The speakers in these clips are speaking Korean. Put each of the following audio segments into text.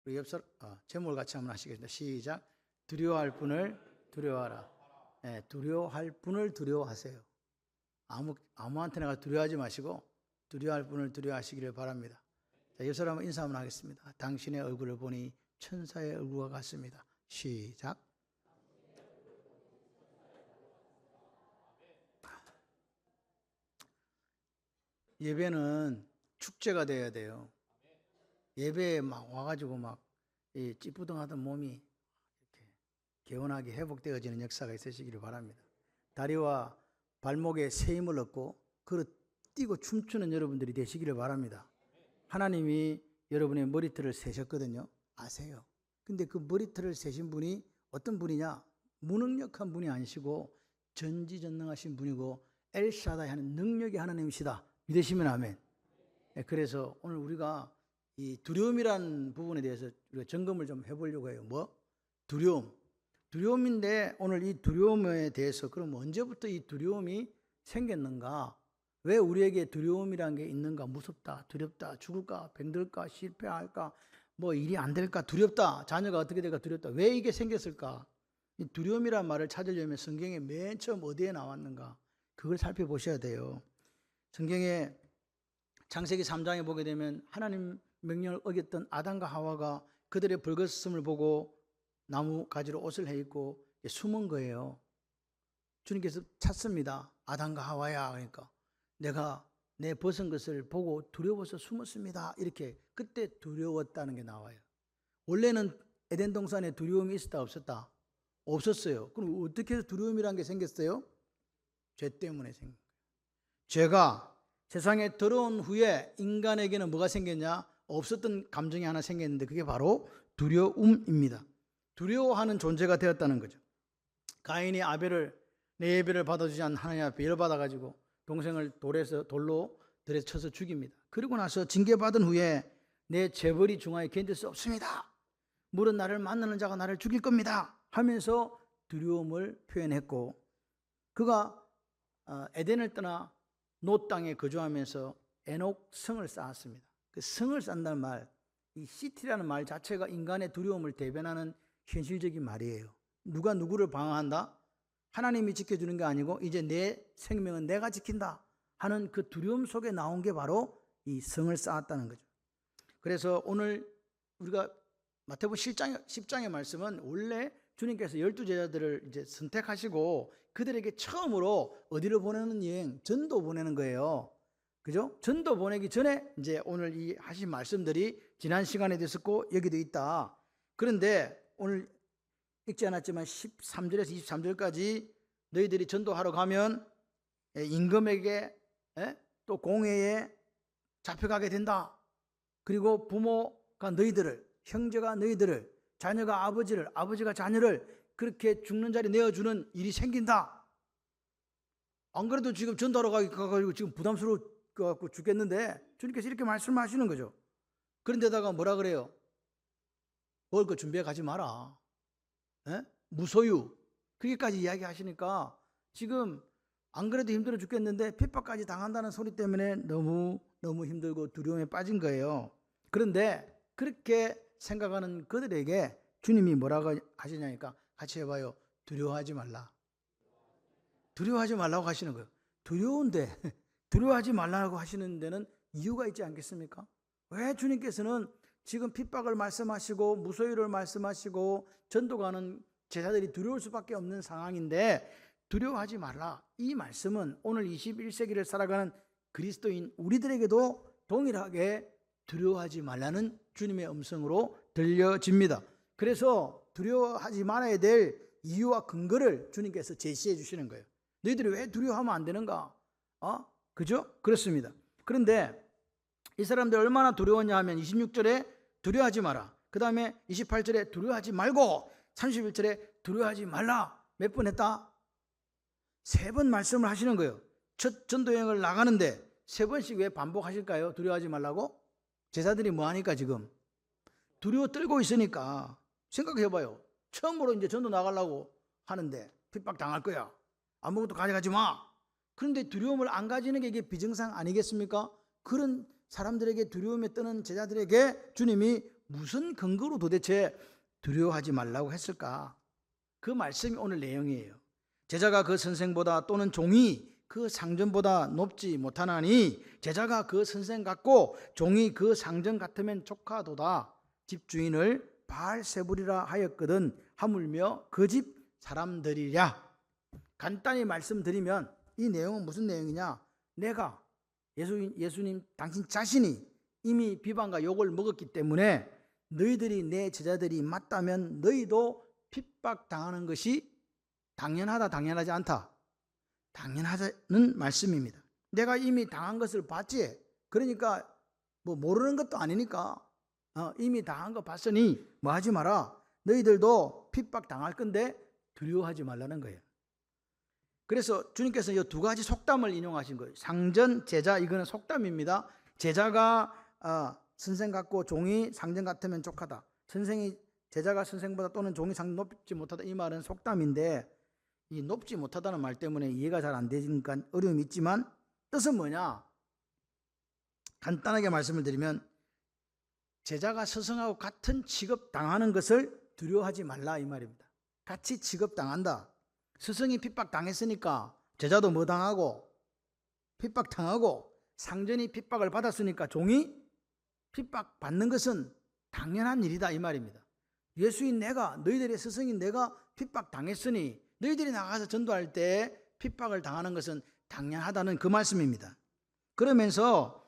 우리 옆사람 제목을 같이 한번 하시겠습니다. 시작. 두려워할 분을 두려워하라. 네, 두려워할 분을 두려워하세요. 아무한테나 두려워하지 마시고 두려워할 분을 두려워하시기를 바랍니다. 자, 옆사람 한번 인사 한번 하겠습니다. 당신의 얼굴을 보니 천사의 얼굴과 같습니다. 시작. 예배는 축제가 돼야 돼요. 예배에 막 와가지고 막 찌뿌둥하던 몸이 이렇게 개운하게 회복되어지는 역사가 있으시기를 바랍니다. 다리와 발목에 새 힘을 얻고 걸어 뛰고 춤추는 여러분들이 되시기를 바랍니다. 하나님이 여러분의 머리털을 세셨거든요. 아세요? 근데 그 머리털을 세신 분이 어떤 분이냐? 무능력한 분이 아니시고 전지전능하신 분이고 엘샤다이 하는 능력의 하나님이시다. 믿으시면 아멘. 그래서 오늘 우리가 이 두려움이란 부분에 대해서 우리가 점검을 좀 해보려고 해요. 뭐? 두려움인데 오늘 이 두려움에 대해서 그럼 언제부터 이 두려움이 생겼는가? 왜 우리에게 두려움이라는 게 있는가? 무섭다, 두렵다, 죽을까, 병들까, 실패할까, 뭐 일이 안 될까, 두렵다, 자녀가 어떻게 될까 두렵다. 왜 이게 생겼을까? 이 두려움이란 말을 찾으려면 성경에 맨 처음 어디에 나왔는가? 그걸 살펴보셔야 돼요. 성경에 창세기 3장에 보게 되면 하나님 명령을 어겼던 아담과 하와가 그들의 벌거벗음을 보고 나무 가지로 옷을 해입고 숨은 거예요. 주님께서 찾습니다. 아담과 하와야. 그러니까 내가 내 벗은 것을 보고 두려워서 숨었습니다. 이렇게 그때 두려웠다는 게 나와요. 원래는 에덴 동산에 두려움이 있었다 없었다? 없었어요. 그럼 어떻게 해서 두려움이라는 게 생겼어요? 죄 때문에 생긴 거예요. 죄가 세상에 들어온 후에 인간에게는 뭐가 생겼냐? 없었던 감정이 하나 생겼는데 그게 바로 두려움입니다. 두려워하는 존재가 되었다는 거죠. 가인이 내 예배를 받아주지 않은 하나님 앞에 열받아가지고 동생을 돌로 들에 쳐서 죽입니다. 그리고 나서 징계받은 후에 내 재벌이 중하에 견딜 수 없습니다. 물은 나를 만나는 자가 나를 죽일 겁니다. 하면서 두려움을 표현했고 그가 에덴을 떠나 노 땅에 거주하면서 에녹 성을 쌓았습니다. 그 성을 쌓는다는 말, 이 시티라는 말 자체가 인간의 두려움을 대변하는 현실적인 말이에요. 누가 누구를 방어한다? 하나님이 지켜주는 게 아니고 이제 내 생명은 내가 지킨다 하는 그 두려움 속에 나온 게 바로 이 성을 쌓았다는 거죠. 그래서 오늘 우리가 마태복음 10장의 말씀은 원래 주님께서 12제자들을 이제 선택하시고 그들에게 처음으로 어디로 보내는 여행, 전도 보내는 거예요. 그죠? 전도 보내기 전에 이제 오늘 이 하신 말씀들이 지난 시간에도 있었고 여기도 있다. 그런데 오늘 읽지 않았지만 13절에서 23절까지 너희들이 전도하러 가면 임금에게 또 공회에 잡혀가게 된다. 그리고 부모가 너희들을, 형제가 너희들을, 자녀가 아버지를, 아버지가 자녀를 그렇게 죽는 자리에 내어주는 일이 생긴다. 안 그래도 지금 전도하러 가가지고 지금 부담스러워갖고 죽겠는데 주님께서 이렇게 말씀하시는 거죠. 그런데다가 뭐라 그래요? 먹을 거 준비해 가지 마라. 무소유. 그렇게까지 이야기하시니까 지금 안 그래도 힘들어 죽겠는데 핍박까지 당한다는 소리 때문에 너무 힘들고 두려움에 빠진 거예요. 그런데 그렇게 생각하는 그들에게 주님이 뭐라고 하시냐니까 같이 해봐요. 두려워하지 말라. 두려워하지 말라고 하시는 거예요. 두려운데 두려워하지 말라고 하시는 데는 이유가 있지 않겠습니까? 왜 주님께서는 지금 핍박을 말씀하시고 무소유를 말씀하시고 전도가는 제자들이 두려울 수밖에 없는 상황인데 두려워하지 말라. 이 말씀은 오늘 21세기를 살아가는 그리스도인 우리들에게도 동일하게 두려워하지 말라는 주님의 음성으로 들려집니다. 그래서 두려워하지 말아야 될 이유와 근거를 주님께서 제시해 주시는 거예요. 너희들이 왜 두려워하면 안 되는가? 그죠? 그렇습니다. 그런데 이 사람들 얼마나 두려웠냐 하면 26절에 두려워하지 마라. 그 다음에 28절에 두려워하지 말고 31절에 두려워하지 말라. 몇 번 했다? 3번 말씀을 하시는 거예요. 첫 전도여행을 나가는데 3번씩 왜 반복하실까요? 두려워하지 말라고? 제자들이 뭐하니까 지금? 두려워 떨고 있으니까. 생각해봐요. 처음으로 이제 전도 나가려고 하는데 핍박 당할 거야. 아무것도 가져가지 마. 그런데 두려움을 안 가지는 게 이게 비정상 아니겠습니까? 그런 사람들에게 두려움에 떠는 제자들에게 주님이 무슨 근거로 도대체 두려워하지 말라고 했을까? 그 말씀이 오늘 내용이에요. 제자가 그 선생보다 또는 종이 그 상전보다 높지 못하나니 제자가 그 선생 같고 종이 그 상전 같으면 족하도다. 집주인을 바알세불이라 하였거든 하물며 그 집 사람들이랴. 간단히 말씀드리면 이 내용은 무슨 내용이냐? 내가 예수님 당신 자신이 이미 비방과 욕을 먹었기 때문에 너희들이 내 제자들이 맞다면 너희도 핍박당하는 것이 당연하다, 당연하지 않다. 당연하다는 말씀입니다. 내가 이미 당한 것을 봤지. 그러니까 뭐 모르는 것도 아니니까 이미 당한 거 봤으니 뭐 하지 마라. 너희들도 핍박당할 건데 두려워하지 말라는 거예요. 그래서 주님께서 이 두 가지 속담을 인용하신 거예요. 상전, 제자, 이거는 속담입니다. 제자가 선생 같고 종이 상전 같으면 족하다. 제자가 선생보다 또는 종이 상전 높지 못하다. 이 말은 속담인데 이 높지 못하다는 말 때문에 이해가 잘 안 되니까 어려움이 있지만 뜻은 뭐냐? 간단하게 말씀을 드리면 제자가 스승하고 같은 취급당하는 것을 두려워하지 말라 이 말입니다. 같이 취급당한다. 스승이 핍박당했으니까 제자도 뭐 당하고 핍박당하고 상전이 핍박을 받았으니까 종이 핍박받는 것은 당연한 일이다 이 말입니다. 예수인 내가 너희들의 스승인 내가 핍박당했으니 너희들이 나가서 전도할 때 핍박을 당하는 것은 당연하다는 그 말씀입니다. 그러면서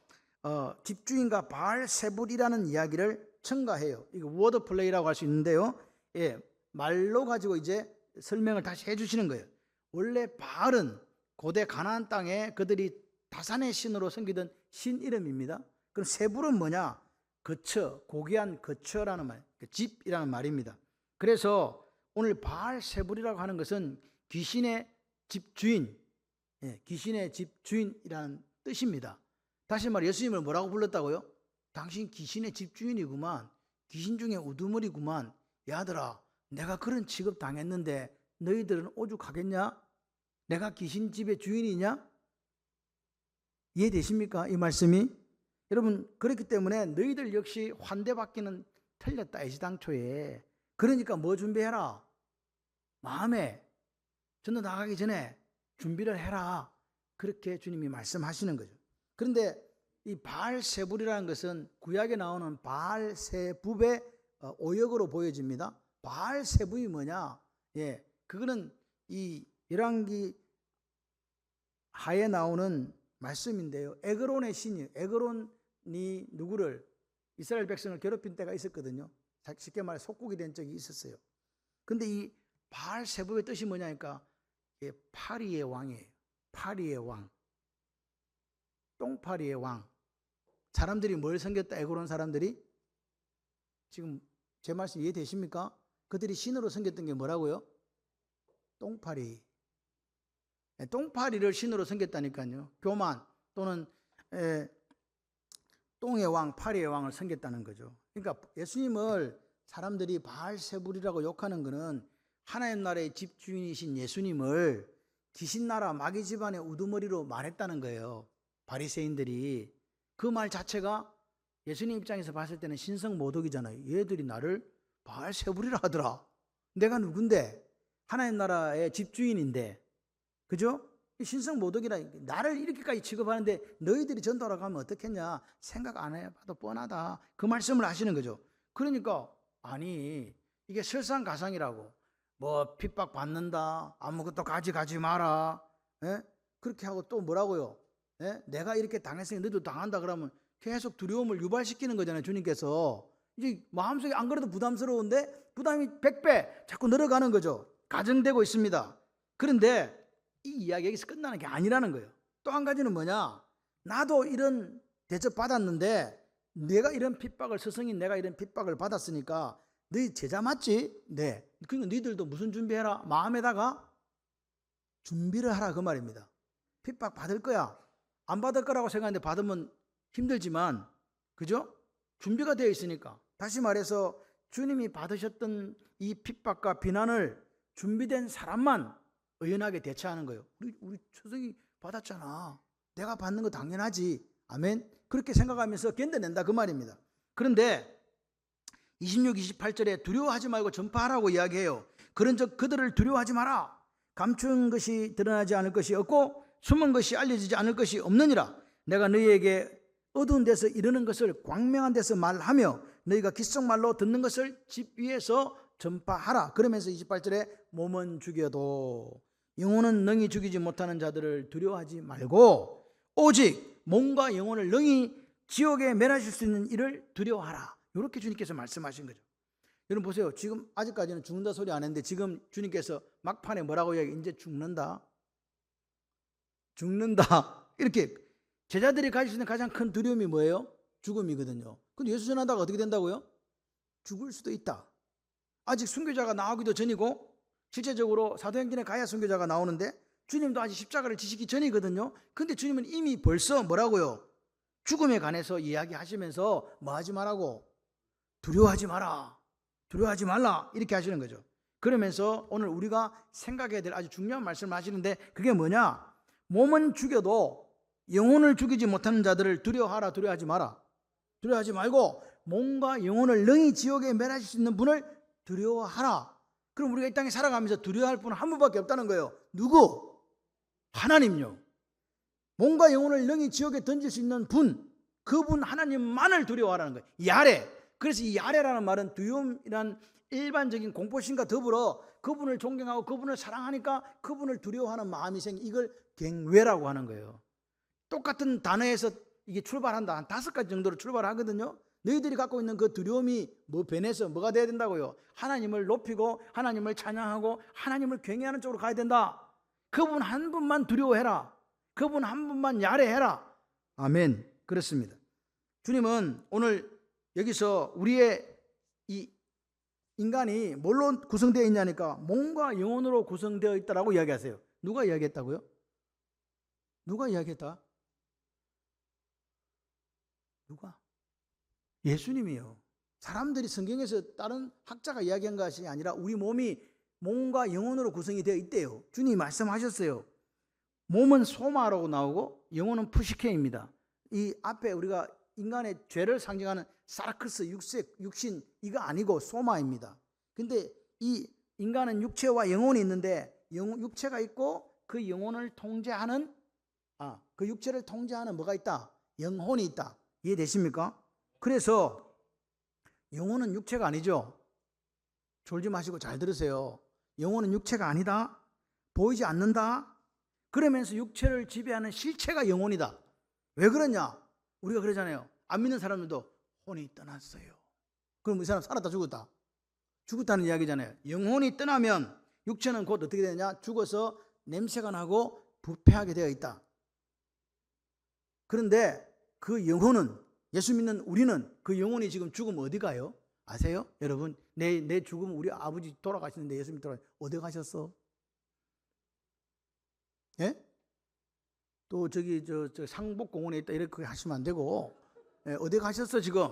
집주인과 바알세불이라는 이야기를 첨가해요. 이거 워드 플레이라고 할 수 있는데요. 예, 말로 가지고 이제 설명을 다시 해주시는 거예요. 원래 바알은 고대 가나안 땅에 그들이 다산의 신으로 섬기던 신 이름입니다. 그럼 세불은 뭐냐? 거처, 고귀한 거처라는 말, 집이라는 말입니다. 그래서 오늘 바알세불이라고 하는 것은 귀신의 집주인, 귀신의 집주인이라는 뜻입니다. 다시 말해 예수님을 뭐라고 불렀다고요? 당신 귀신의 집주인이구만. 귀신 중에 우두머리구만. 야들아, 내가 그런 취급 당했는데 너희들은 오죽하겠냐? 내가 귀신 집의 주인이냐? 이해되십니까? 이 말씀이? 여러분, 그렇기 때문에 너희들 역시 환대받기는 틀렸다 애시당초에. 그러니까 뭐 준비해라? 마음에 전도 나가기 전에 준비를 해라. 그렇게 주님이 말씀하시는 거죠. 그런데 이 바알세불이라는 것은 구약에 나오는 바알세붑의 오역으로 보여집니다. 바알세붑이 뭐냐? 예, 그거는 이 열왕기 하에 나오는 말씀인데요. 에그론의 신이에요. 에그론이 누구를 이스라엘 백성을 괴롭힌 때가 있었거든요. 쉽게 말해 속국이 된 적이 있었어요. 근데 이 바알세붑의 뜻이 뭐냐니까 파리의 왕이에요. 파리의 왕. 똥파리의 왕. 사람들이 뭘 섬겼다? 에그론 사람들이? 지금 제 말씀 이해되십니까? 그들이 신으로 섬겼던 게 뭐라고요? 똥파리. 똥파리를 신으로 섬겼다니까요. 교만 또는 똥의 왕, 파리의 왕을 섬겼다는 거죠. 그러니까 예수님을 사람들이 바알세불이라고 욕하는 것은 하나님 나라의 집주인이신 예수님을 귀신나라 마귀 집안의 우두머리로 말했다는 거예요. 바리새인들이. 그 말 자체가 예수님 입장에서 봤을 때는 신성모독이잖아요. 얘들이 나를 바알세불이라 하더라. 내가 누군데? 하나님 나라의 집주인인데. 그죠? 신성모독이라. 나를 이렇게까지 취급하는데 너희들이 전도하러 가면 어떻겠냐? 생각 안 해봐도 뻔하다. 그 말씀을 하시는 거죠. 그러니까 아니 이게 설상가상이라고. 뭐 핍박받는다. 아무것도 가지 마라. 예? 그렇게 하고 또 뭐라고요? 예? 내가 이렇게 당했으니 너도 당한다 그러면 계속 두려움을 유발시키는 거잖아요. 주님께서. 이제 마음속에 안 그래도 부담스러운데 부담이 100배 자꾸 늘어가는 거죠. 가정되고 있습니다. 그런데 이 이야기 여기서 끝나는 게 아니라는 거예요. 또 한 가지는 뭐냐? 나도 이런 대접 받았는데 내가 이런 핍박을 스승인 내가 이런 핍박을 받았으니까 너희 제자 맞지? 네. 그러니까 너희들도 무슨 준비해라? 마음에다가 준비를 하라 그 말입니다. 핍박 받을 거야. 안 받을 거라고 생각하는데 받으면 힘들지만 그죠? 준비가 되어 있으니까. 다시 말해서 주님이 받으셨던 이 핍박과 비난을 준비된 사람만 의연하게 대처하는 거예요. 우리 스승이 받았잖아. 내가 받는 거 당연하지. 아멘. 그렇게 생각하면서 견뎌낸다 그 말입니다. 그런데 26, 28절에 두려워하지 말고 전파하라고 이야기해요. 그런즉 그들을 두려워하지 마라. 감춘 것이 드러나지 않을 것이 없고 숨은 것이 알려지지 않을 것이 없느니라. 내가 너희에게 어두운 데서 이르는 것을 광명한 데서 말하며 너희가 귓속말로 듣는 것을 집 위에서 전파하라. 그러면서 28절에 몸은 죽여도 영혼은 능히 죽이지 못하는 자들을 두려워하지 말고 오직 몸과 영혼을 능히 지옥에 멸하실 수 있는 이를 두려워하라. 이렇게 주님께서 말씀하신 거죠. 여러분 보세요. 지금 아직까지는 죽는다 소리 안 했는데 지금 주님께서 막판에 뭐라고 이야기해요? 이제 죽는다. 죽는다. 이렇게 제자들이 가질 수 있는 가장 큰 두려움이 뭐예요? 죽음이거든요. 근데 예수 전하다가 어떻게 된다고요? 죽을 수도 있다. 아직 순교자가 나오기도 전이고 실제적으로 사도행전에 가야 순교자가 나오는데 주님도 아직 십자가를 지시기 전이거든요. 근데 주님은 이미 벌써 뭐라고요? 죽음에 관해서 이야기하시면서 뭐 하지 말라고? 두려워하지 마라. 두려워하지 말라. 이렇게 하시는 거죠. 그러면서 오늘 우리가 생각해야 될 아주 중요한 말씀을 하시는데 그게 뭐냐? 몸은 죽여도 영혼을 죽이지 못하는 자들을 두려워하라. 두려워하지 마라. 두려워하지 말고 몸과 영혼을 능히 지옥에 멸하실 수 있는 분을 두려워하라. 그럼 우리가 이 땅에 살아가면서 두려워할 분은 한 분밖에 없다는 거예요. 누구? 하나님요. 몸과 영혼을 능히 지옥에 던질 수 있는 분, 그분 하나님만을 두려워하라는 거예요. 야레. 그래서 이 야레라는 말은 두려움이란 일반적인 공포심과 더불어 그분을 존경하고 그분을 사랑하니까 그분을 두려워하는 마음이 생기, 이걸 갱외라고 하는 거예요. 똑같은 단어에서 이게 출발한다. 한 5가지 정도로 출발하거든요. 너희들이 갖고 있는 그 두려움이 뭐 변해서 뭐가 돼야 된다고요? 하나님을 높이고 하나님을 찬양하고 하나님을 경외하는 쪽으로 가야 된다. 그분 한 분만 두려워해라. 그분 한 분만 야래해라. 아멘. 그렇습니다. 주님은 오늘 여기서 우리의 이 인간이 뭘로 구성되어 있냐니까 몸과 영혼으로 구성되어 있다라고 이야기하세요. 누가 이야기했다고요? 누가 이야기했다? 누가? 예수님이요. 사람들이 성경에서 다른 학자가 이야기한 것이 아니라 우리 몸이 몸과 영혼으로 구성이 되어 있대요. 주님이 말씀하셨어요. 몸은 소마라고 나오고 영혼은 푸시케입니다. 이 앞에 우리가 인간의 죄를 상징하는 사르크스, 육신 이거 아니고 소마입니다. 근데 이 인간은 육체와 영혼이 있는데 육체가 있고 그 영혼을 통제하는 그 육체를 통제하는 뭐가 있다? 영혼이 있다. 이해되십니까? 그래서 영혼은 육체가 아니죠. 졸지 마시고 잘 들으세요. 영혼은 육체가 아니다. 보이지 않는다. 그러면서 육체를 지배하는 실체가 영혼이다. 왜 그러냐? 우리가 그러잖아요. 안 믿는 사람들도 혼이 떠났어요. 그럼 이 사람 살았다 죽었다? 죽었다는 이야기잖아요. 영혼이 떠나면 육체는 곧 어떻게 되느냐? 죽어서 냄새가 나고 부패하게 되어 있다. 그런데 그 영혼은 예수 믿는 우리는 그 영혼이 지금 죽으면 어디 가요? 아세요? 여러분 내 죽으면 우리 아버지 돌아가시는데 예수님 어디 가셨어? 예? 또 저기 저 상복공원에 있다 이렇게 하시면 안 되고 어디 가셨어 지금?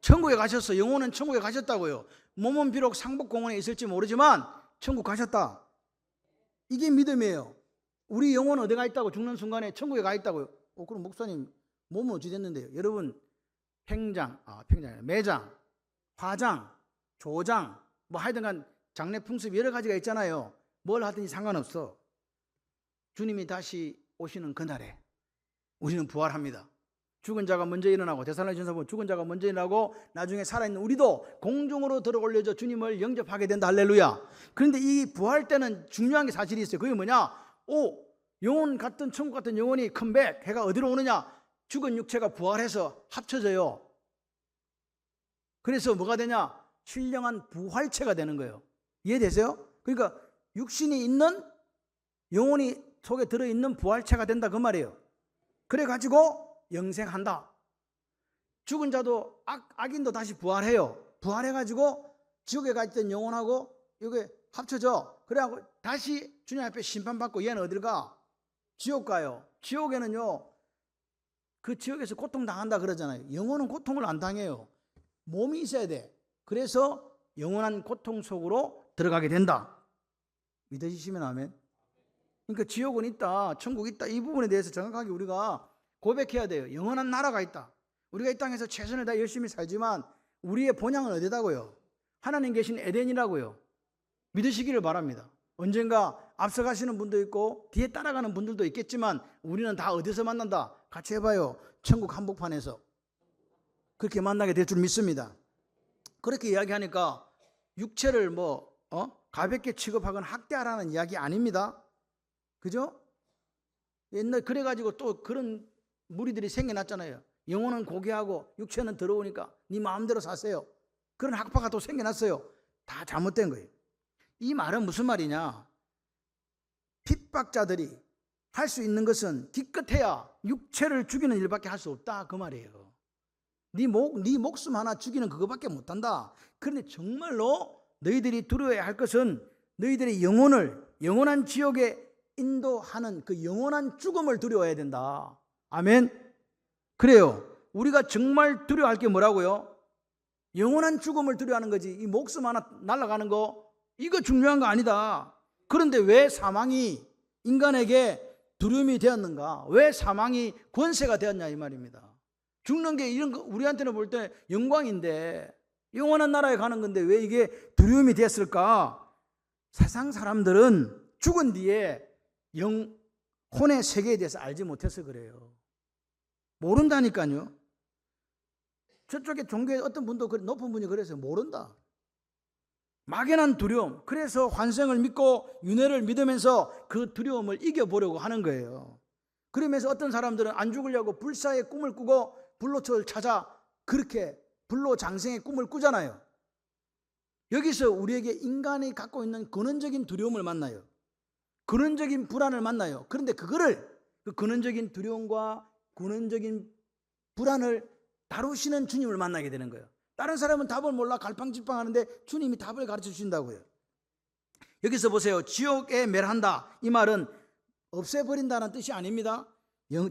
천국에 가셨어. 영혼은 천국에 가셨다고요. 몸은 비록 상복공원에 있을지 모르지만 천국 가셨다. 이게 믿음이에요. 우리 영혼은 어디 가 있다고? 죽는 순간에 천국에 가 있다고요. 그럼 목사님 몸은 어찌 됐는데요? 여러분 매장, 화장, 조장 뭐 하여튼간 장례 풍습 여러 가지가 있잖아요. 뭘 하든지 상관없어. 주님이 다시 오시는 그날에 우리는 부활합니다. 죽은 자가 먼저 일어나고 데살로니가전서 보면 죽은 자가 먼저 일어나고 나중에 살아있는 우리도 공중으로 들어 올려져 주님을 영접하게 된다. 할렐루야. 그런데 이 부활 때는 중요한 게 사실이 있어요. 그게 뭐냐? 영혼 같은 천국 같은 영혼이 컴백 해가 어디로 오느냐? 죽은 육체가 부활해서 합쳐져요. 그래서 뭐가 되냐? 신령한 부활체가 되는 거예요. 이해되세요? 그러니까 육신이 있는 영혼이 속에 들어있는 부활체가 된다 그 말이에요. 그래가지고 영생한다. 죽은 자도 악인도 다시 부활해요. 부활해가지고 지옥에 가 있던 영혼하고 이게 합쳐져. 그래갖고 다시 주님 앞에 심판받고 얘는 어딜 가? 지옥 가요. 지옥에는요 그 지옥에서 고통당한다 그러잖아요. 영혼은 고통을 안 당해요. 몸이 있어야 돼. 그래서 영원한 고통 속으로 들어가게 된다. 믿으시면 아멘. 그러니까 지옥은 있다, 천국 있다, 이 부분에 대해서 정확하게 우리가 고백해야 돼요. 영원한 나라가 있다. 우리가 이 땅에서 최선을 다해 열심히 살지만 우리의 본향은 어디다고요? 하나님 계신 에덴이라고요. 믿으시기를 바랍니다. 언젠가 앞서가시는 분도 있고 뒤에 따라가는 분들도 있겠지만 우리는 다 어디서 만난다? 같이 해봐요. 천국 한복판에서 그렇게 만나게 될 줄 믿습니다. 그렇게 이야기하니까 육체를 가볍게 취급하거나 학대하라는 이야기 아닙니다. 그죠? 옛날 그래가지고 또 그런 무리들이 생겨났잖아요. 영혼은 고귀하고 육체는 더러우니까 네 마음대로 사세요. 그런 학파가 또 생겨났어요. 다 잘못된 거예요. 이 말은 무슨 말이냐? 핍박자들이 할 수 있는 것은 기껏해야 육체를 죽이는 일밖에 할 수 없다 그 말이에요. 네 목숨 하나 죽이는 그거밖에 못한다. 그런데 정말로 너희들이 두려워야 할 것은 너희들의 영원한 지옥에 인도하는 그 영원한 죽음을 두려워해야 된다. 아멘. 그래요. 우리가 정말 두려워할 게 뭐라고요? 영원한 죽음을 두려워하는 거지. 이 목숨 하나 날아가는 거 이거 중요한 거 아니다. 그런데 왜 사망이 인간에게 두려움이 되었는가? 왜 사망이 권세가 되었냐 이 말입니다. 죽는 게 이런 거 우리한테는 볼 때 영광인데 영원한 나라에 가는 건데 왜 이게 두려움이 됐을까? 세상 사람들은 죽은 뒤에 영혼의 세계에 대해서 알지 못해서 그래요. 모른다니까요. 저쪽에 종교에 어떤 분도 높은 분이 그래서 모른다. 막연한 두려움. 그래서 환생을 믿고 윤회를 믿으면서 그 두려움을 이겨보려고 하는 거예요. 그러면서 어떤 사람들은 안 죽으려고 불사의 꿈을 꾸고 불로초를 찾아 그렇게 불로장생의 꿈을 꾸잖아요. 여기서 우리에게 인간이 갖고 있는 근원적인 두려움을 만나요. 근원적인 불안을 만나요. 그런데 그거를 그 근원적인 두려움과 근원적인 불안을 다루시는 주님을 만나게 되는 거예요. 다른 사람은 답을 몰라 갈팡질팡하는데 주님이 답을 가르쳐 주신다고요. 여기서 보세요. 지옥에 멸한다. 이 말은 없애버린다는 뜻이 아닙니다.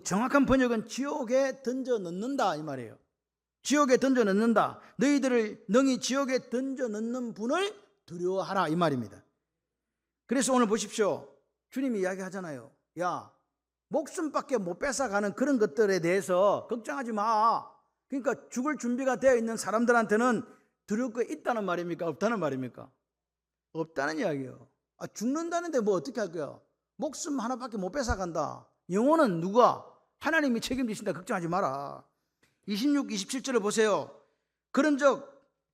정확한 번역은 지옥에 던져 넣는다 이 말이에요. 지옥에 던져 넣는다. 너희들을 능히 지옥에 던져 넣는 분을 두려워하라 이 말입니다. 그래서 오늘 보십시오. 주님이 이야기하잖아요. 야, 목숨밖에 못 뺏어가는 그런 것들에 대해서 걱정하지 마. 그러니까 죽을 준비가 되어 있는 사람들한테는 두려울 거 있다는 말입니까? 없다는 말입니까? 없다는 이야기예요. 죽는다는데 뭐 어떻게 할 거야? 목숨 하나밖에 못 뺏어간다. 영혼은 누가? 하나님이 책임지신다. 걱정하지 마라. 26, 27절을 보세요. 그런즉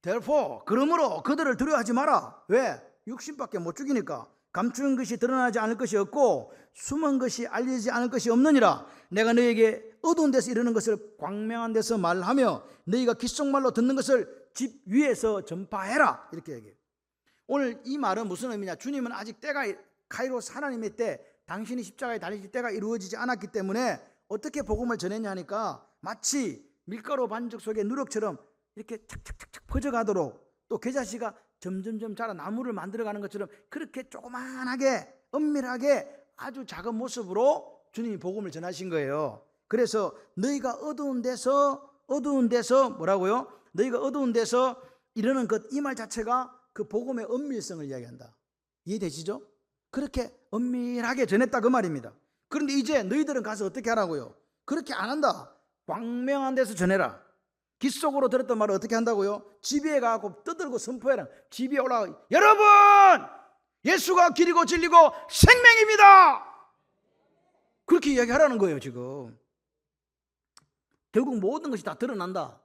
therefore 그러므로 그들을 두려워하지 마라. 왜? 육신밖에 못 죽이니까. 감추는 것이 드러나지 않을 것이 없고 숨은 것이 알려지지 않을 것이 없느니라. 내가 너희에게 어두운 데서 이르는 것을 광명한 데서 말하며 너희가 귓속말로 듣는 것을 집 위에서 전파해라. 이렇게 얘기해요. 오늘 이 말은 무슨 의미냐? 주님은 아직 때가 카이로스 하나님의 때 당신이 십자가에 달리실 때가 이루어지지 않았기 때문에 어떻게 복음을 전했냐 하니까 마치 밀가루 반죽 속에 누룩처럼 이렇게 착착착착 퍼져가도록 또 겨자씨가 점점점 자라 나무를 만들어가는 것처럼 그렇게 조그만하게 은밀하게 아주 작은 모습으로 주님이 복음을 전하신 거예요. 그래서 너희가 어두운 데서 뭐라고요? 너희가 어두운 데서 이러는 것 이 말 자체가 그 복음의 은밀성을 이야기한다. 이해되시죠? 그렇게 은밀하게 전했다 그 말입니다. 그런데 이제 너희들은 가서 어떻게 하라고요? 그렇게 안 한다. 광명한 데서 전해라. 귓속으로 들었던 말을 어떻게 한다고요? 지비에 가고 떠들고 선포해라. 지비에 올라가 여러분 예수가 길이고 진리고 생명입니다. 그렇게 이야기하라는 거예요. 지금 결국 모든 것이 다 드러난다.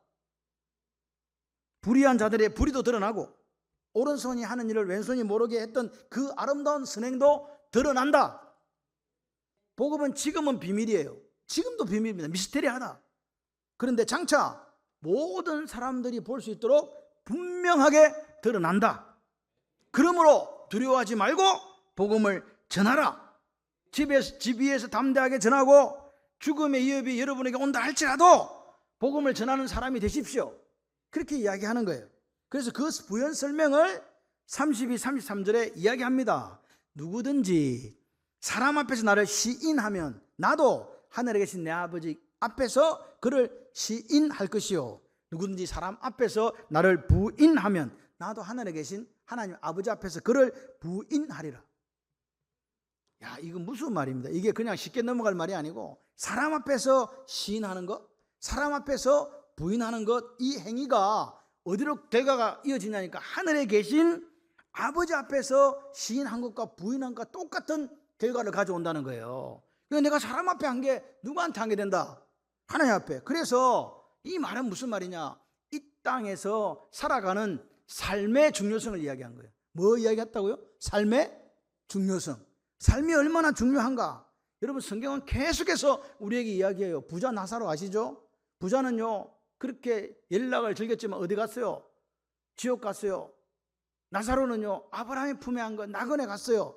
불의한 자들의 불의도 드러나고 오른손이 하는 일을 왼손이 모르게 했던 그 아름다운 선행도 드러난다. 복음은 지금은 비밀이에요. 지금도 비밀입니다. 미스테리하다. 그런데 장차 모든 사람들이 볼 수 있도록 분명하게 드러난다. 그러므로 두려워하지 말고 복음을 전하라. 집 위에서 담대하게 전하고 죽음의 위협이 여러분에게 온다 할지라도 복음을 전하는 사람이 되십시오. 그렇게 이야기하는 거예요. 그래서 그 부연 설명을 32, 33절에 이야기합니다. 누구든지 사람 앞에서 나를 시인하면 나도 하늘에 계신 내 아버지 앞에서 그를 시인할 것이요. 누구든지 사람 앞에서 나를 부인하면 나도 하늘에 계신 하나님 아버지 앞에서 그를 부인하리라. 야, 이건 무슨 말입니다. 이게 그냥 쉽게 넘어갈 말이 아니고 사람 앞에서 시인하는 것, 사람 앞에서 부인하는 것, 이 행위가 어디로 결과가 이어지냐니까 하늘에 계신 아버지 앞에서 시인한 것과 부인한 것과 똑같은 결과를 가져온다는 거예요. 그러니까 내가 사람 앞에 한 게 누구한테 한 게 된다? 하나님 앞에. 그래서 이 말은 무슨 말이냐? 이 땅에서 살아가는 삶의 중요성을 이야기한 거예요. 뭐 이야기했다고요? 삶의 중요성. 삶이 얼마나 중요한가? 여러분, 성경은 계속해서 우리에게 이야기해요. 부자 나사로 아시죠? 부자는요 그렇게 연락을 즐겼지만 어디 갔어요? 지옥 갔어요. 나사로는요 아브라함의 품에 한 거 나그네 갔어요.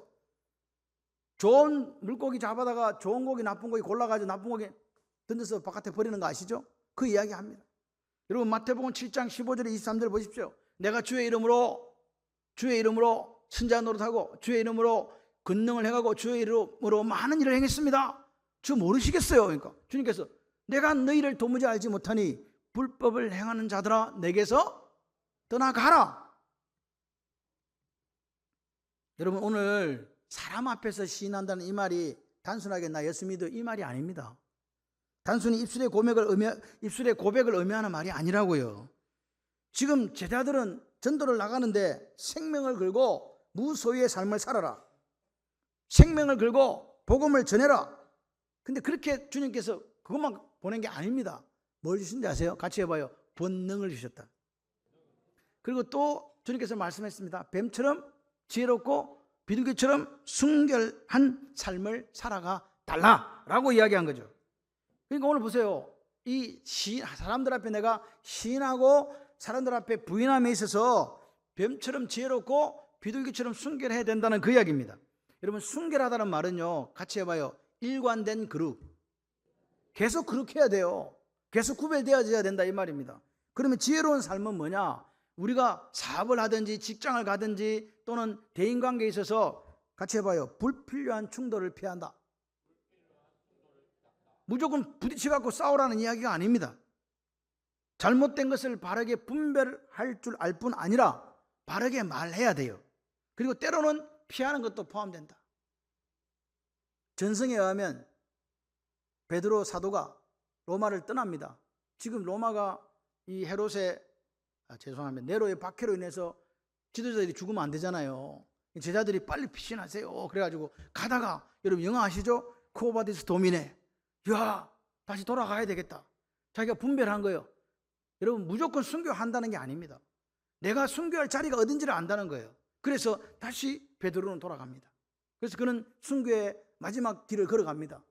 좋은 물고기 잡아다가 좋은 고기 나쁜 고기 골라가지고 나쁜 고기 던져서 바깥에 버리는 거 아시죠? 그 이야기합니다. 여러분, 마태복음 7장 15절에 23절 보십시오. 내가 주의 이름으로 선자 노릇하고 주의 이름으로 권능을 행하고 주의 이름으로 많은 일을 행했습니다. 주 모르시겠어요? 그러니까 주님께서 내가 너희를 도무지 알지 못하니 불법을 행하는 자들아 내게서 떠나가라. 여러분, 오늘 사람 앞에서 시인한다는 이 말이 단순하게 나 예수 믿어 이 말이 아닙니다. 단순히 입술의 고백을 의미하는 말이 아니라고요. 지금 제자들은 전도를 나가는데 생명을 걸고 무소유의 삶을 살아라. 생명을 걸고 복음을 전해라. 근데 그렇게 주님께서 그것만 보낸 게 아닙니다. 뭘 주신지 아세요? 같이 해봐요. 본능을 주셨다. 그리고 또 주님께서 말씀했습니다. 뱀처럼 지혜롭고 비둘기처럼 순결한 삶을 살아가 달라라고 이야기한 거죠. 그러니까 오늘 보세요. 사람들 앞에 내가 시인하고 사람들 앞에 부인함에 있어서 뱀처럼 지혜롭고 비둘기처럼 순결해야 된다는 그 이야기입니다. 여러분, 순결하다는 말은요 같이 해봐요. 일관된 그룹. 계속 그렇게 해야 돼요. 계속 구별되어져야 된다 이 말입니다. 그러면 지혜로운 삶은 뭐냐? 우리가 사업을 하든지 직장을 가든지 또는 대인관계에 있어서 같이 해봐요. 불필요한 충돌을 피한다. 무조건 부딪혀갖고 싸우라는 이야기가 아닙니다. 잘못된 것을 바르게 분별할 줄 알 뿐 아니라 바르게 말해야 돼요. 그리고 때로는 피하는 것도 포함된다. 전승에 의하면 베드로 사도가 로마를 떠납니다. 지금 로마가 이 네로의 박해로 인해서 지도자들이 죽으면 안 되잖아요. 제자들이 빨리 피신하세요. 그래가지고 가다가 여러분 영어 아시죠? 코바디스 도미네. 야, 다시 돌아가야 되겠다. 자기가 분별한 거예요. 여러분, 무조건 순교한다는 게 아닙니다. 내가 순교할 자리가 어딘지를 안다는 거예요. 그래서 다시 베드로는 돌아갑니다. 그래서 그는 순교의 마지막 길을 걸어갑니다.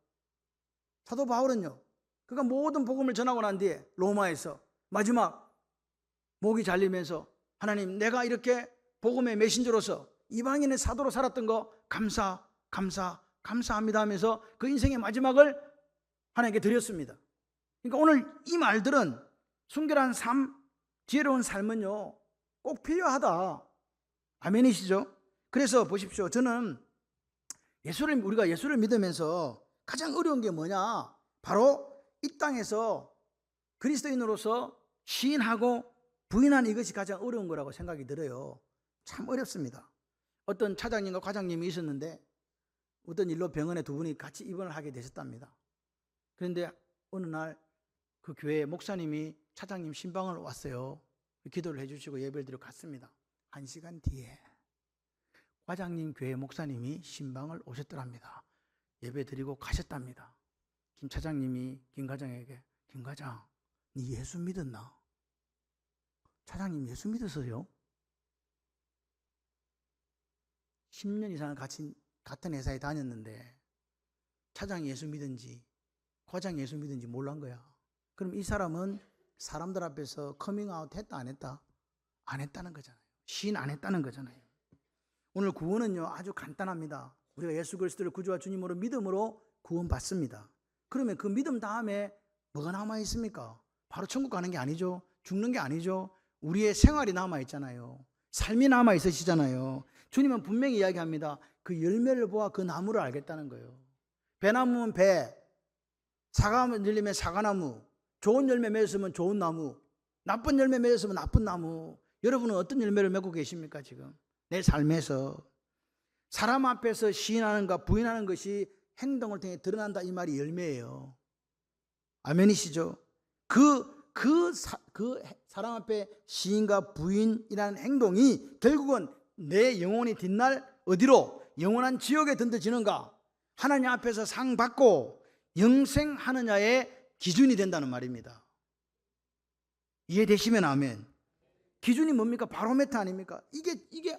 사도 바울은요, 그가 모든 복음을 전하고 난 뒤에 로마에서 마지막 목이 잘리면서 하나님, 내가 이렇게 복음의 메신저로서 이방인의 사도로 살았던 거 감사합니다 하면서 그 인생의 마지막을 하나님께 드렸습니다. 그러니까 오늘 이 말들은 순결한 삶, 지혜로운 삶은요 꼭 필요하다. 아멘이시죠? 그래서 보십시오. 저는 우리가 예수를 믿으면서 가장 어려운 게 뭐냐? 바로 이 땅에서 그리스도인으로서 시인하고 부인하는 이것이 가장 어려운 거라고 생각이 들어요. 참 어렵습니다. 어떤 차장님과 과장님이 있었는데 어떤 일로 병원에 두 분이 같이 입원을 하게 되셨답니다. 그런데 어느 날 그 교회 목사님이 차장님 신방을 왔어요. 기도를 해주시고 예배를 드리러 갔습니다. 1시간 뒤에 과장님 교회 목사님이 신방을 오셨더랍니다. 예배 드리고 가셨답니다. 김 차장님이 김 과장에게, 김 과장, 네 예수 믿었나? 차장님 예수 믿었어요? 10년 이상 같은 회사에 다녔는데 차장이 예수 믿은지 과장이 예수 믿은지 몰란 거야. 그럼 이 사람은 사람들 앞에서 커밍아웃 했다 안 했다? 안 했다는 거잖아요. 시인 안 했다는 거잖아요. 오늘 구원은요 아주 간단합니다. 우리가 예수 그리스도를 구주와 주님으로 믿음으로 구원받습니다. 그러면 그 믿음 다음에 뭐가 남아 있습니까? 바로 천국 가는 게 아니죠. 죽는 게 아니죠. 우리의 생활이 남아 있잖아요. 삶이 남아 있으시잖아요. 주님은 분명히 이야기합니다. 그 열매를 보아 그 나무를 알겠다는 거예요. 배나무는 배, 사과 열리면 사과나무, 좋은 열매 맺었으면 좋은 나무, 나쁜 열매 맺었으면 나쁜 나무. 여러분은 어떤 열매를 맺고 계십니까 지금? 내 삶에서 사람 앞에서 시인하는가 부인하는 것이 행동을 통해 드러난다 이 말이 열매예요. 아멘이시죠? 그 그 사람 앞에 시인과 부인이라는 행동이 결국은 내 영혼이 뒷날 어디로? 영원한 지옥에 던져지는가? 하나님 앞에서 상 받고 영생하느냐의 기준이 된다는 말입니다. 이해되시면 아멘. 기준이 뭡니까? 바로메터 아닙니까? 이게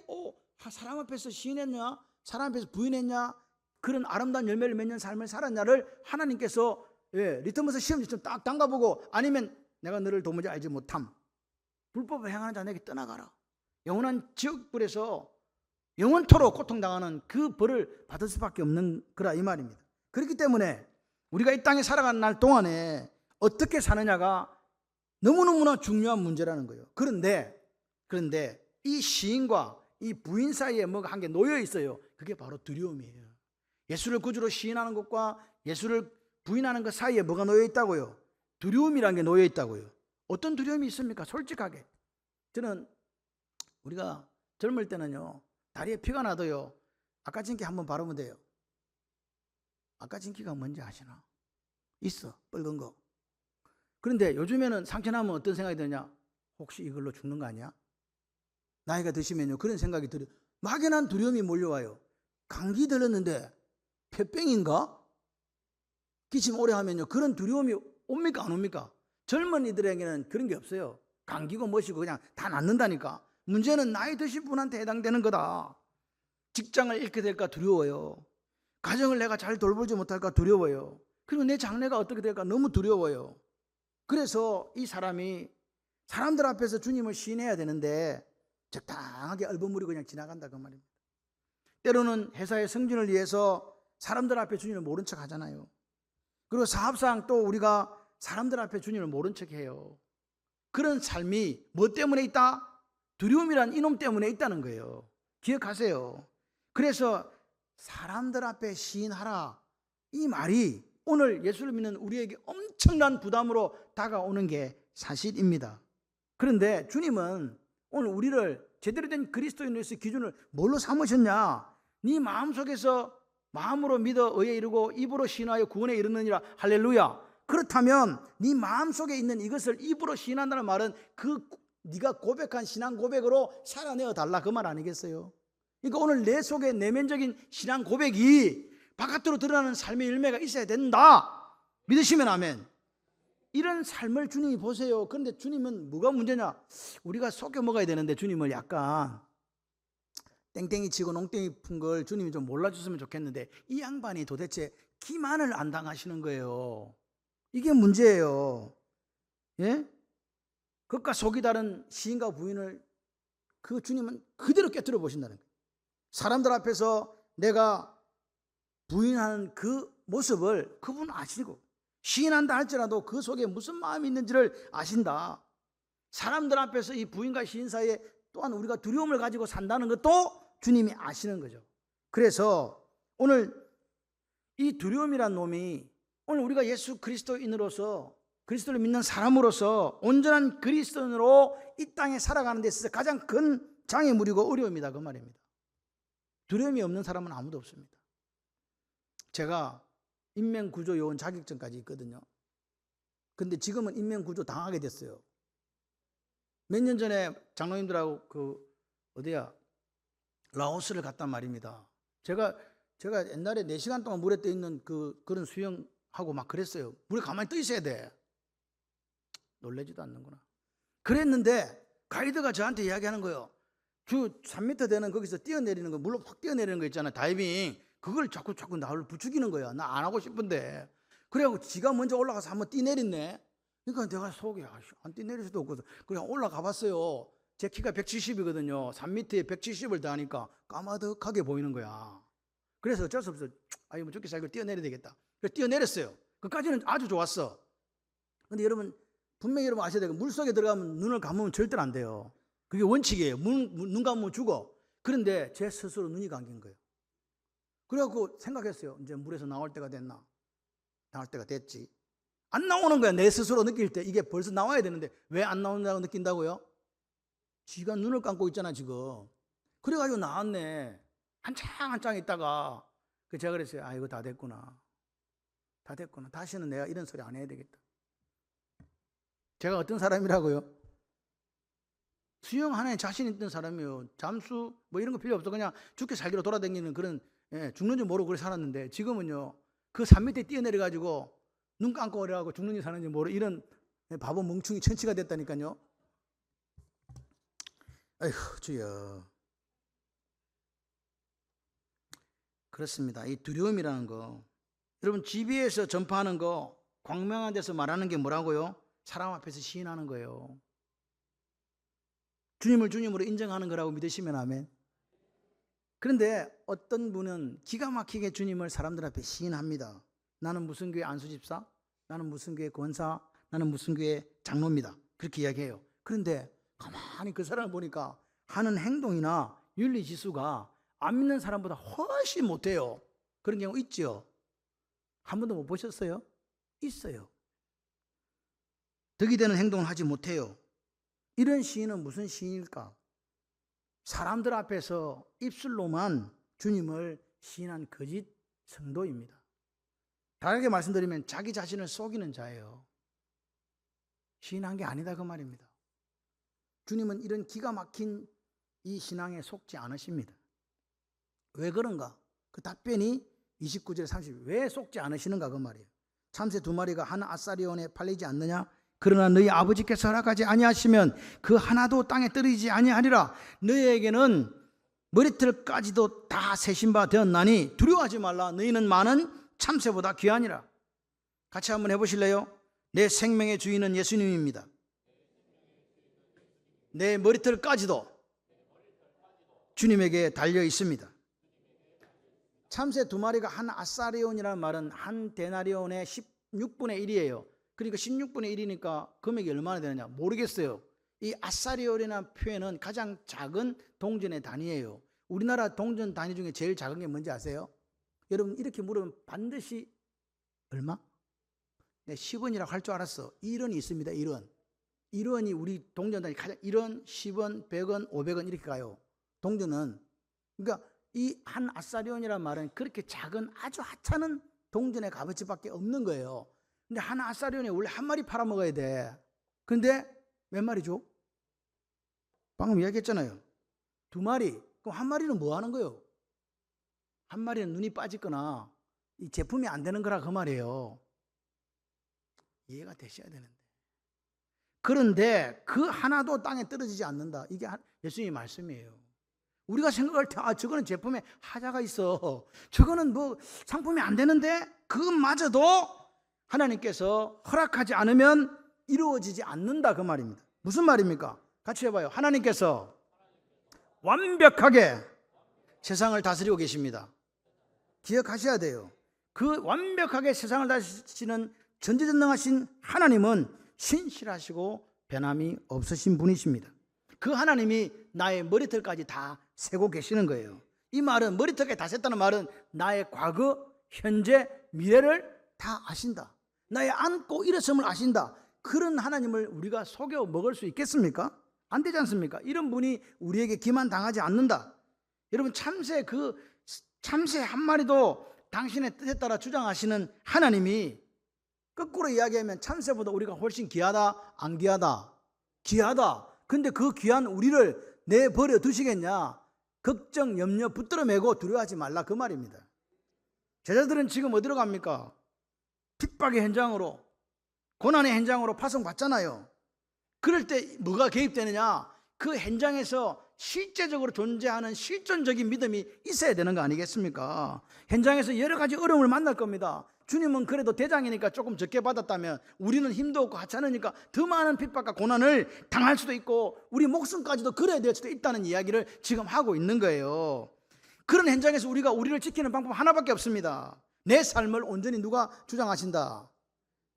사람 앞에서 시인했냐? 사람 앞에서 부인했냐? 그런 아름다운 열매를 맺는 삶을 살았냐를 하나님께서 리트머스 시험지처럼 딱 담가보고, 아니면 내가 너를 도무지 알지 못함, 불법을 행하는 자 내게 떠나가라, 영원한 지옥불에서 영원토록 고통당하는 그 벌을 받을 수밖에 없는 거라 이 말입니다. 그렇기 때문에 우리가 이 땅에 살아가는 날 동안에 어떻게 사느냐가 너무너무나 중요한 문제라는 거예요. 그런데 이 시인과 이 부인 사이에 뭐가 한 개 놓여 있어요. 그게 바로 두려움이에요. 예수를 구주로 시인하는 것과 예수를 부인하는 것 사이에 뭐가 놓여 있다고요? 두려움이라는 게 놓여 있다고요. 어떤 두려움이 있습니까? 솔직하게 저는, 우리가 젊을 때는요, 다리에 피가 나도요, 아까진기 한번 바르면 돼요. 아까진기가 뭔지 아시나? 있어, 빨간 거. 그런데 요즘에는 상처 나면 어떤 생각이 드냐? 혹시 이걸로 죽는 거 아니야? 나이가 드시면요, 그런 생각이 들어요. 막연한 두려움이 몰려와요. 감기 들었는데 폐병인가? 기침 오래 하면요, 그런 두려움이 옵니까 안 옵니까? 젊은이들에게는 그런 게 없어요. 감기고 뭐시고 그냥 다 낫는다니까. 문제는 나이 드신 분한테 해당되는 거다. 직장을 잃게 될까 두려워요. 가정을 내가 잘 돌보지 못할까 두려워요. 그리고 내 장래가 어떻게 될까 너무 두려워요. 그래서 이 사람이 사람들 앞에서 주님을 시인해야 되는데 적당하게 얼버무리고 그냥 지나간다 그 말입니다. 때로는 회사의 승진을 위해서 사람들 앞에 주님을 모른 척 하잖아요. 그리고 사업상 또 우리가 사람들 앞에 주님을 모른 척 해요. 그런 삶이 뭐 때문에 있다? 두려움이란 이놈 때문에 있다는 거예요. 기억하세요. 그래서 사람들 앞에 시인하라, 이 말이 오늘 예수를 믿는 우리에게 엄청난 부담으로 다가오는 게 사실입니다. 그런데 주님은 오늘 우리를 제대로 된 그리스도인으로서의 기준을 뭘로 삼으셨냐? 네 마음속에서 마음으로 믿어 의에 이르고 입으로 시인하여 구원에 이르느니라. 할렐루야. 그렇다면 네 마음속에 있는 이것을 입으로 시인한다는 말은 네가 고백한 신앙 고백으로 살아내어 달라 그 말 아니겠어요? 그러니까 오늘 내 속에 내면적인 신앙 고백이 바깥으로 드러나는 삶의 열매가 있어야 된다. 믿으시면 아멘. 이런 삶을 주님이 보세요. 그런데 주님은 뭐가 문제냐? 우리가 속여 먹어야 되는데 주님을 약간 땡땡이 치고 농땡이 푼 걸 주님이 좀 몰라줬으면 좋겠는데 이 양반이 도대체 기만을 안 당하시는 거예요. 이게 문제예요. 예? 그것과 속이 다른 시인과 부인을 그 주님은 그대로 깨뜨려 보신다는 거예요. 사람들 앞에서 내가 부인하는 그 모습을 그분 아시고, 시인한다 할지라도 그 속에 무슨 마음이 있는지를 아신다. 사람들 앞에서 이 부인과 시인 사이에 또한 우리가 두려움을 가지고 산다는 것도 주님이 아시는 거죠. 그래서 오늘 이 두려움이란 놈이, 오늘 우리가 예수 그리스도인으로서, 그리스도를 믿는 사람으로서 온전한 그리스도인으로 이 땅에 살아가는 데 있어서 가장 큰 장애물이고 어려움이다 그 말입니다. 두려움이 없는 사람은 아무도 없습니다. 제가 인명구조 요원 자격증까지 있거든요. 근데 지금은 인명구조 당하게 됐어요. 몇 년 전에 장로님들하고 라오스를 갔단 말입니다. 제가 옛날에 4시간 동안 물에 떠 있는 그런 수영하고 막 그랬어요. 물에 가만히 떠 있어야 돼. 놀래지도 않는구나. 그랬는데 가이드가 저한테 이야기하는 거예요. 3m 되는 거기서 뛰어내리는 거, 물로 확 뛰어내리는 거 있잖아요. 다이빙. 그걸 자꾸 나를 부추기는 거야. 나 안 하고 싶은데. 그래갖고 지가 먼저 올라가서 한번 뛰내렸네. 그러니까 내가 속에 안 뛰내릴 수도 없거든. 그냥 올라가 봤어요. 제 키가 170이거든요. 3m에 170을 더하니까 까마득하게 보이는 거야. 그래서 어쩔 수 없어. 뭐 죽기 살고 뛰어내려야 되겠다. 그래서 뛰어내렸어요. 그까지는 아주 좋았어. 근데 여러분, 분명히 여러분 아셔야 되고, 물 속에 들어가면 눈을 감으면 절대로 안 돼요. 그게 원칙이에요. 눈 감으면 죽어. 그런데 제 스스로 눈이 감긴 거예요. 그래갖고 생각했어요. 이제 물에서 나올 때가 됐나? 나올 때가 됐지. 안 나오는 거야. 내 스스로 느낄 때. 이게 벌써 나와야 되는데 왜 안 나온다고 느낀다고요? 지가 눈을 감고 있잖아 지금. 그래가지고 나왔네. 한창 있다가 제가 그랬어요. 이거 다 됐구나. 다시는 내가 이런 소리 안 해야 되겠다. 제가 어떤 사람이라고요? 수영 하나에 자신 있던 사람이에요. 잠수 뭐 이런 거 필요 없어. 그냥 죽게 살기로 돌아다니는 그런, 죽는 줄 모르고 그렇게 살았는데, 지금은요 그 산 밑에 뛰어내려 가지고 눈 감고 오래가고 죽는지 사는지 모르 이런 바보 멍충이 천치가 됐다니까요. 아이고 주여. 그렇습니다. 이 두려움이라는 거, 여러분 GB에서 전파하는 거, 광명한 데서 말하는 게 뭐라고요? 사람 앞에서 시인하는 거예요. 주님을 주님으로 인정하는 거라고 믿으시면 아멘. 그런데 어떤 분은 기가 막히게 주님을 사람들 앞에 시인합니다. 나는 무슨 교회 안수집사, 나는 무슨 교회 권사, 나는 무슨 교회 장로입니다. 그렇게 이야기해요. 그런데 가만히 그 사람을 보니까 하는 행동이나 윤리지수가 안 믿는 사람보다 훨씬 못해요. 그런 경우 있죠. 한 번도 못 보셨어요? 있어요. 덕이 되는 행동을 하지 못해요. 이런 시인은 무슨 시인일까? 사람들 앞에서 입술로만 주님을 시인한 거짓 성도입니다. 다르게 말씀드리면 자기 자신을 속이는 자예요. 시인한 게 아니다 그 말입니다. 주님은 이런 기가 막힌 이 신앙에 속지 않으십니다. 왜 그런가? 그 답변이 29절 30절. 왜 속지 않으시는가 그 말이에요. 참새 2마리가 한 아사리온에 팔리지 않느냐? 그러나 너희 아버지께서 허락하지 아니하시면 그 하나도 땅에 떨어지지 아니하리라. 너희에게는 머리털까지도 다 세신 바 되었나니 두려워하지 말라. 너희는 많은 참새보다 귀하니라. 같이 한번 해보실래요? 내 생명의 주인은 예수님입니다. 내 머리털까지도 주님에게 달려 있습니다. 참새 2마리가 한 아사리온이라는 말은 한 데나리온의 16분의 1이에요. 그러니까 16분의 1이니까 금액이 얼마나 되느냐 모르겠어요. 이 아사리온이라는 표현은 가장 작은 동전의 단위예요. 우리나라 동전 단위 중에 제일 작은 게 뭔지 아세요? 여러분 이렇게 물으면 반드시 얼마? 네, 10원이라고 할 줄 알았어. 1원이 있습니다. 1원. 1원이 우리 동전 단위 가장 1원, 10원, 100원, 500원 이렇게 가요. 동전은. 그러니까 이 한 아사리온이라는 말은 그렇게 작은 아주 하찮은 동전의 값어치밖에 없는 거예요. 근데 한 아사리온에 원래 한 마리 팔아먹어야 돼. 근데 몇 마리죠? 방금 이야기했잖아요. 2마리. 그럼 한 마리는 뭐 하는 거예요? 한 마리는 눈이 빠지거나 이 제품이 안 되는 거라 그 말이에요. 이해가 되셔야 되는데. 그런데 그 하나도 땅에 떨어지지 않는다. 이게 예수님의 말씀이에요. 우리가 생각할 때 저거는 제품에 하자가 있어. 저거는 뭐 상품이 안 되는데 그것마저도 하나님께서 허락하지 않으면 이루어지지 않는다 그 말입니다. 무슨 말입니까? 같이 해봐요. 하나님께서 완벽하게 세상을 다스리고 계십니다. 기억하셔야 돼요. 그 완벽하게 세상을 다스리시는 전지전능하신 하나님은 신실하시고 변함이 없으신 분이십니다. 그 하나님이 나의 머리털까지 다 세고 계시는 거예요. 이 말은 머리털까지 다 셌다는 말은 나의 과거, 현재, 미래를 다 아신다. 나의 앉고 일어섬을 아신다. 그런 하나님을 우리가 속여 먹을 수 있겠습니까? 안 되지 않습니까? 이런 분이 우리에게 기만당하지 않는다. 여러분 참새 한 마리도 당신의 뜻에 따라 주장하시는 하나님이 거꾸로 이야기하면 참새보다 우리가 훨씬 귀하다? 안 귀하다? 귀하다. 근데 그 귀한 우리를 내버려 두시겠냐? 걱정, 염려 붙들어 매고 두려워하지 말라 그 말입니다. 제자들은 지금 어디로 갑니까? 핍박의 현장으로, 고난의 현장으로 파송받잖아요. 그럴 때 뭐가 개입되느냐? 그 현장에서 실제적으로 존재하는 실존적인 믿음이 있어야 되는 거 아니겠습니까? 현장에서 여러 가지 어려움을 만날 겁니다. 주님은 그래도 대장이니까 조금 적게 받았다면 우리는 힘도 없고 하찮으니까 더 많은 핍박과 고난을 당할 수도 있고 우리 목숨까지도 걸어야 될 수도 있다는 이야기를 지금 하고 있는 거예요. 그런 현장에서 우리가 우리를 지키는 방법 하나밖에 없습니다. 내 삶을 온전히 누가 주장하신다?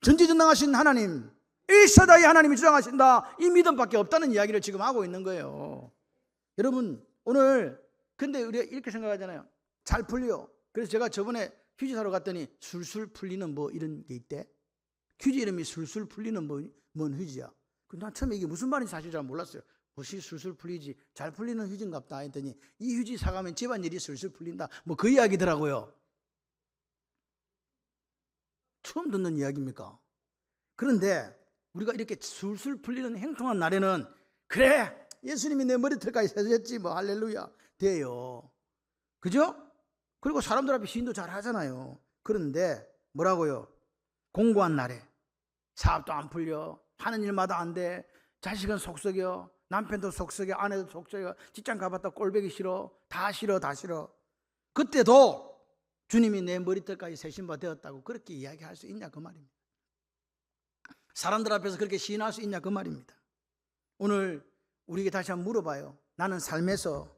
전지전능하신 하나님, 일사다의 하나님이 주장하신다. 이 믿음밖에 없다는 이야기를 지금 하고 있는 거예요. 여러분 오늘 근데 우리가 이렇게 생각하잖아요. 잘 풀려. 그래서 제가 저번에 휴지 사러 갔더니 술술 풀리는 뭐 이런 게 있대. 휴지 이름이 술술 풀리는 뭔 휴지야. 난 처음에 이게 무슨 말인지 사실 잘 몰랐어요. 무엇이 술술 풀리지? 잘 풀리는 휴지인갑다 했더니 이 휴지 사가면 집안일이 술술 풀린다. 뭐 그 이야기더라고요. 처음 듣는 이야기입니까? 그런데 우리가 이렇게 술술 풀리는 행통한 날에는 그래 예수님이 내 머리털까지 세주셨지 뭐 할렐루야 돼요. 그죠? 그리고 사람들 앞에 시인도 잘 하잖아요. 그런데 뭐라고요? 공고한 날에 사업도 안 풀려, 하는 일마다 안 돼, 자식은 속썩여, 남편도 속썩여, 아내도 속썩여, 직장 가봤다 꼴보기 싫어, 다 싫어, 다 싫어. 그때도 주님이 내 머리털까지 세신 바 되었다고 그렇게 이야기할 수 있냐 그 말입니다. 사람들 앞에서 그렇게 시인할 수 있냐 그 말입니다. 오늘 우리에게 다시 한번 물어봐요. 나는 삶에서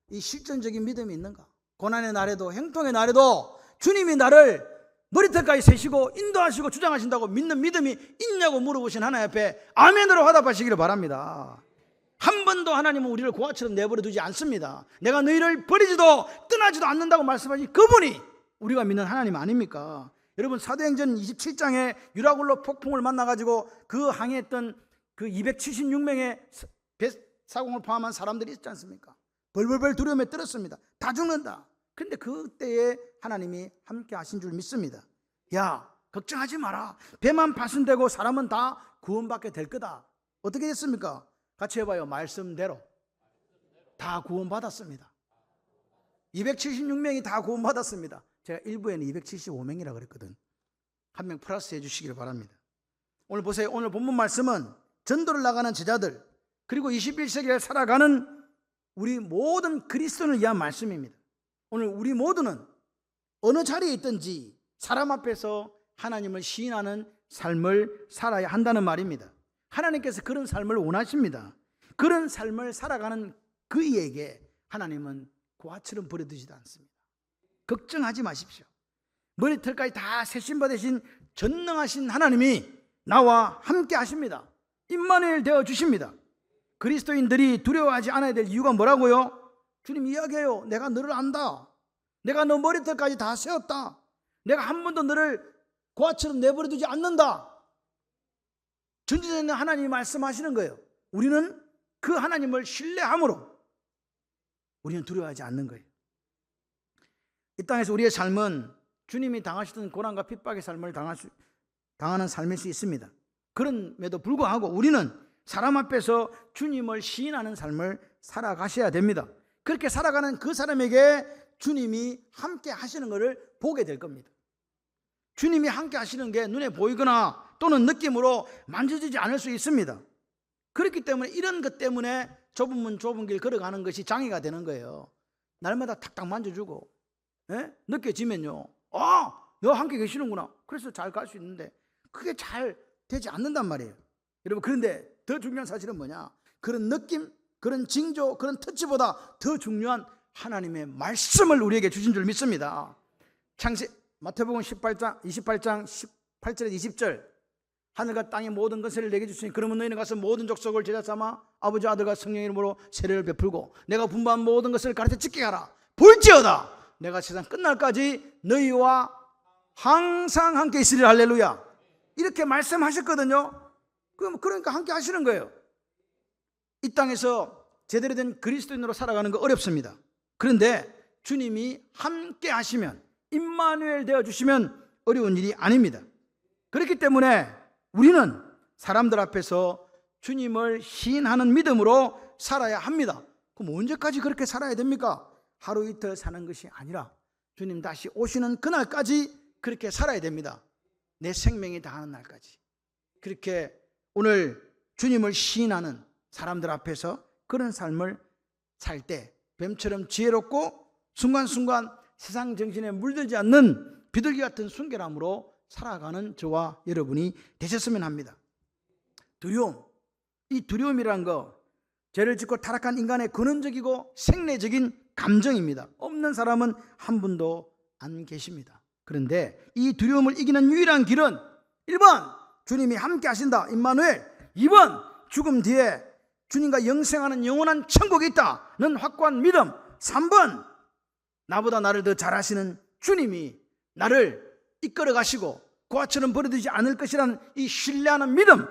이 실전적인 믿음이 있는가? 고난의 날에도 행통의 날에도 주님이 나를 머리털까지 세시고 인도하시고 주장하신다고 믿는 믿음이 있냐고 물어보신 하나님 앞에 아멘으로 화답하시기를 바랍니다. 한 번도 하나님은 우리를 고아처럼 내버려 두지 않습니다. 내가 너희를 버리지도 떠나지도 않는다고 말씀하신 그분이 우리가 믿는 하나님 아닙니까? 여러분 사도행전 27장에 유라굴로 폭풍을 만나가지고 그 항해했던 그 276명의 배사공을 포함한 사람들이 있지 않습니까? 벌벌벌 두려움에 떨었습니다. 다 죽는다. 근데 그때에 하나님이 함께 하신 줄 믿습니다. 야 걱정하지 마라. 배만 파손되고 사람은 다 구원받게 될 거다. 어떻게 됐습니까? 같이 해봐요. 말씀대로 다 구원받았습니다. 276명이 다 구원받았습니다. 제가 일부에는 275명이라 그랬거든. 한 명 플러스 해주시기를 바랍니다. 오늘 보세요. 오늘 본문 말씀은 전도를 나가는 제자들 그리고 21세기를 살아가는 우리 모든 그리스도인을 위한 말씀입니다. 오늘 우리 모두는 어느 자리에 있든지 사람 앞에서 하나님을 시인하는 삶을 살아야 한다는 말입니다. 하나님께서 그런 삶을 원하십니다. 그런 삶을 살아가는 그에게 하나님은 고아처럼 버려두지도 않습니다. 걱정하지 마십시오. 머리털까지 다 세신 받으신 전능하신 하나님이 나와 함께 하십니다. 임마누엘 되어 주십니다. 그리스도인들이 두려워하지 않아야 될 이유가 뭐라고요? 주님 이야기해요. 내가 너를 안다. 내가 너 머리털까지 다 세웠다. 내가 한 번도 너를 고아처럼 내버려 두지 않는다. 전지전능한 하나님이 말씀하시는 거예요. 우리는 그 하나님을 신뢰함으로 우리는 두려워하지 않는 거예요. 이 땅에서 우리의 삶은 주님이 당하시던 고난과 핍박의 삶을 당하는 삶일 수 있습니다. 그럼에도 불구하고 우리는 사람 앞에서 주님을 시인하는 삶을 살아가셔야 됩니다. 그렇게 살아가는 그 사람에게 주님이 함께 하시는 것을 보게 될 겁니다. 주님이 함께 하시는 게 눈에 보이거나 또는 느낌으로 만져지지 않을 수 있습니다. 그렇기 때문에 이런 것 때문에 좁은 문 좁은 길 걸어가는 것이 장애가 되는 거예요. 날마다 탁탁 만져주고 느껴지면요, 너 함께 계시는구나. 그래서 잘 갈 수 있는데 그게 잘 되지 않는단 말이에요. 여러분, 그런데 더 중요한 사실은 뭐냐? 그런 느낌, 그런 징조, 그런 터치보다 더 중요한 하나님의 말씀을 우리에게 주신 줄 믿습니다. 마태복음 28장 18절 20절 하늘과 땅의 모든 것을 내게 주시니 그러면 너희는 가서 모든 족속을 제자 삼아 아버지 아들과 성령의 이름으로 세례를 베풀고 내가 분부한 모든 것을 가르쳐 지키게 하라. 볼지어다 내가 세상 끝날까지 너희와 항상 함께 있으리라. 할렐루야. 이렇게 말씀하셨거든요. 그러니까 함께 하시는 거예요. 이 땅에서 제대로 된 그리스도인으로 살아가는 거 어렵습니다. 그런데 주님이 함께 하시면, 임마누엘 되어주시면 어려운 일이 아닙니다. 그렇기 때문에 우리는 사람들 앞에서 주님을 시인하는 믿음으로 살아야 합니다. 그럼 언제까지 그렇게 살아야 됩니까? 하루 이틀 사는 것이 아니라 주님 다시 오시는 그날까지 그렇게 살아야 됩니다. 내 생명이 다하는 날까지. 그렇게 오늘 주님을 시인하는 사람들 앞에서 그런 삶을 살 때 뱀처럼 지혜롭고 순간순간 세상 정신에 물들지 않는 비둘기 같은 순결함으로 살아가는 저와 여러분이 되셨으면 합니다. 두려움, 이 두려움이라는 거 죄를 짓고 타락한 인간의 근원적이고 생리적인 감정입니다. 없는 사람은 한 분도 안 계십니다. 그런데 이 두려움을 이기는 유일한 길은 1번 주님이 함께 하신다, 임마누엘. 2번 죽음 뒤에 주님과 영생하는 영원한 천국이 있다는 확고한 믿음. 3번 나보다 나를 더 잘하시는 주님이 나를 이끌어 가시고 고아처럼 버려두지 않을 것이라는 이 신뢰하는 믿음.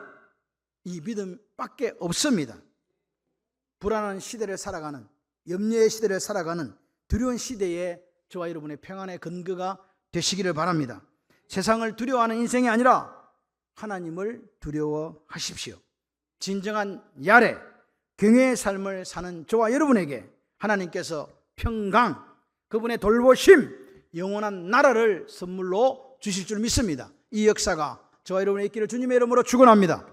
이 믿음밖에 없습니다. 불안한 시대를 살아가는, 염려의 시대를 살아가는 두려운 시대에 저와 여러분의 평안의 근거가 되시기를 바랍니다. 세상을 두려워하는 인생이 아니라 하나님을 두려워하십시오. 진정한 야래, 경외의 삶을 사는 저와 여러분에게 하나님께서 평강, 그분의 돌보심, 영원한 나라를 선물로 주실 줄 믿습니다. 이 역사가 저와 여러분의 있기를 주님의 이름으로 축원합니다.